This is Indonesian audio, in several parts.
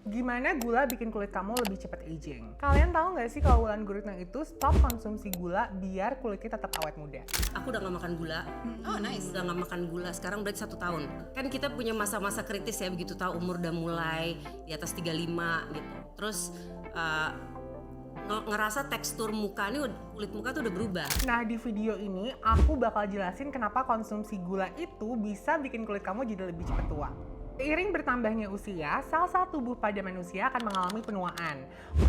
Gimana gula bikin kulit kamu lebih cepat aging? Kalian tahu nggak sih kalau Wulan Guritno itu stop konsumsi gula biar kulitnya tetap awet muda? Aku udah gak makan gula. Oh nice. Udah gak makan gula, sekarang berarti 1 tahun. Kan kita punya masa-masa kritis ya, begitu tahu umur udah mulai di atas 35 gitu. Terus ngerasa tekstur muka ini, kulit muka tuh udah berubah. Nah, di video ini aku bakal jelasin kenapa konsumsi gula itu bisa bikin kulit kamu jadi lebih cepat tua. Seiring bertambahnya usia, sel-sel tubuh pada manusia akan mengalami penuaan.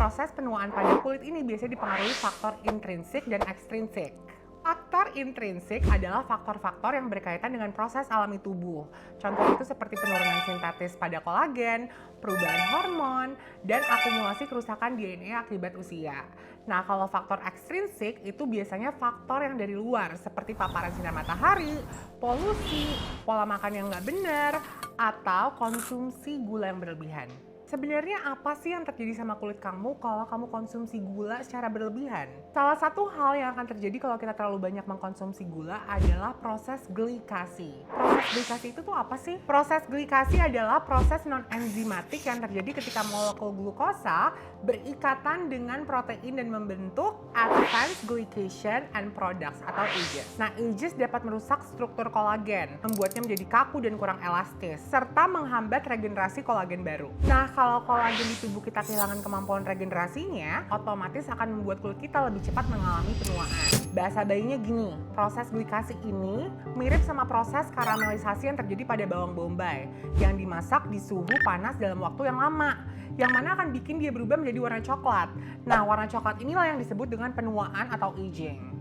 Proses penuaan pada kulit ini biasanya dipengaruhi faktor intrinsik dan ekstrinsik. Faktor intrinsik adalah faktor-faktor yang berkaitan dengan proses alami tubuh. Contoh itu seperti penurunan sintetis pada kolagen, perubahan hormon, dan akumulasi kerusakan DNA akibat usia. Nah, kalau faktor ekstrinsik itu biasanya faktor yang dari luar, seperti paparan sinar matahari, polusi, pola makan yang nggak benar, atau konsumsi gula yang berlebihan. Sebenarnya apa sih yang terjadi sama kulit kamu kalau kamu konsumsi gula secara berlebihan? Salah satu hal yang akan terjadi kalau kita terlalu banyak mengkonsumsi gula adalah proses glikasi. Proses glikasi itu tuh apa sih? Proses glikasi adalah proses non-enzimatik yang terjadi ketika molekul glukosa berikatan dengan protein dan membentuk advanced glycation and products atau AGEs. Nah, AGEs dapat merusak struktur kolagen, membuatnya menjadi kaku dan kurang elastis, serta menghambat regenerasi kolagen baru. Nah, kalau kolagen di tubuh kita kehilangan kemampuan regenerasinya, otomatis akan membuat kulit kita lebih cepat mengalami penuaan. Bahasa bayinya gini, proses glikasi ini mirip sama proses karamelisasi yang terjadi pada bawang bombay yang dimasak di suhu panas dalam waktu yang lama, yang mana akan bikin dia berubah menjadi warna coklat. Nah, warna coklat inilah yang disebut dengan penuaan atau aging.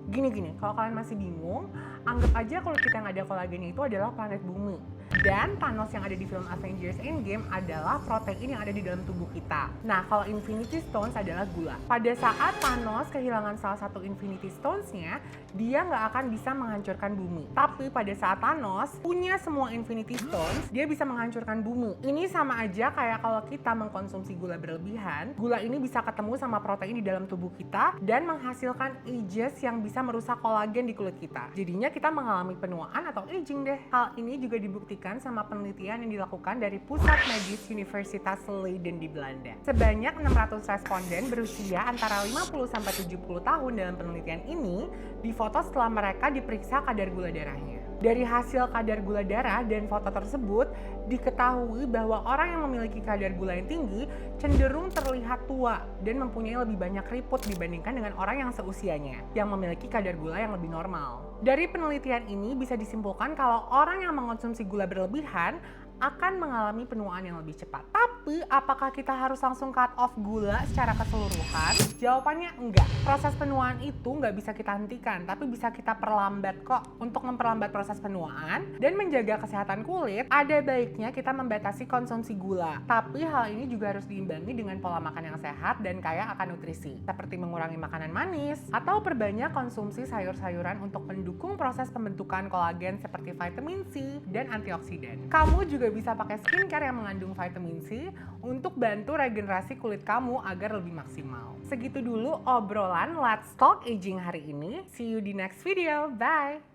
Gini, kalau kalian masih bingung, anggap aja kulit kita yang ada kolagennya itu adalah planet bumi. Dan Thanos yang ada di film Avengers Endgame adalah protein yang ada di dalam tubuh kita. Nah, kalau Infinity Stones adalah gula. Pada saat Thanos kehilangan salah satu Infinity Stones-nya, dia nggak akan bisa menghancurkan bumi. Tapi pada saat Thanos punya semua Infinity Stones, dia bisa menghancurkan bumi. Ini sama aja kayak kalau kita mengkonsumsi gula berlebihan, gula ini bisa ketemu sama protein di dalam tubuh kita dan menghasilkan AGEs yang bisa merusak kolagen di kulit kita. Jadinya kita mengalami penuaan atau aging deh. Hal ini juga dibuktikan sama penelitian yang dilakukan dari Pusat Medis Universitas Leiden di Belanda. Sebanyak 600 responden berusia antara 50-70 tahun dalam penelitian ini difoto setelah mereka diperiksa kadar gula darahnya. Dari hasil kadar gula darah dan foto tersebut, diketahui bahwa orang yang memiliki kadar gula yang tinggi cenderung terlihat tua dan mempunyai lebih banyak keriput dibandingkan dengan orang yang seusianya, yang memiliki kadar gula yang lebih normal. Dari penelitian ini bisa disimpulkan kalau orang yang mengkonsumsi gula berlebihan akan mengalami penuaan yang lebih cepat. Tapi, apakah kita harus langsung cut off gula secara keseluruhan? Jawabannya enggak. Proses penuaan itu nggak bisa kita hentikan, tapi bisa kita perlambat kok. Untuk memperlambat proses penuaan dan menjaga kesehatan kulit, ada baiknya kita membatasi konsumsi gula. Tapi hal ini juga harus diimbangi dengan pola makan yang sehat dan kaya akan nutrisi, seperti mengurangi makanan manis atau perbanyak konsumsi sayur-sayuran untuk mendukung proses pembentukan kolagen seperti vitamin C dan antioksidan. Kamu juga bisa pakai skincare yang mengandung vitamin C untuk bantu regenerasi kulit kamu agar lebih maksimal. Segitu dulu obrolan Let's Talk Aging hari ini. See you di next video. Bye!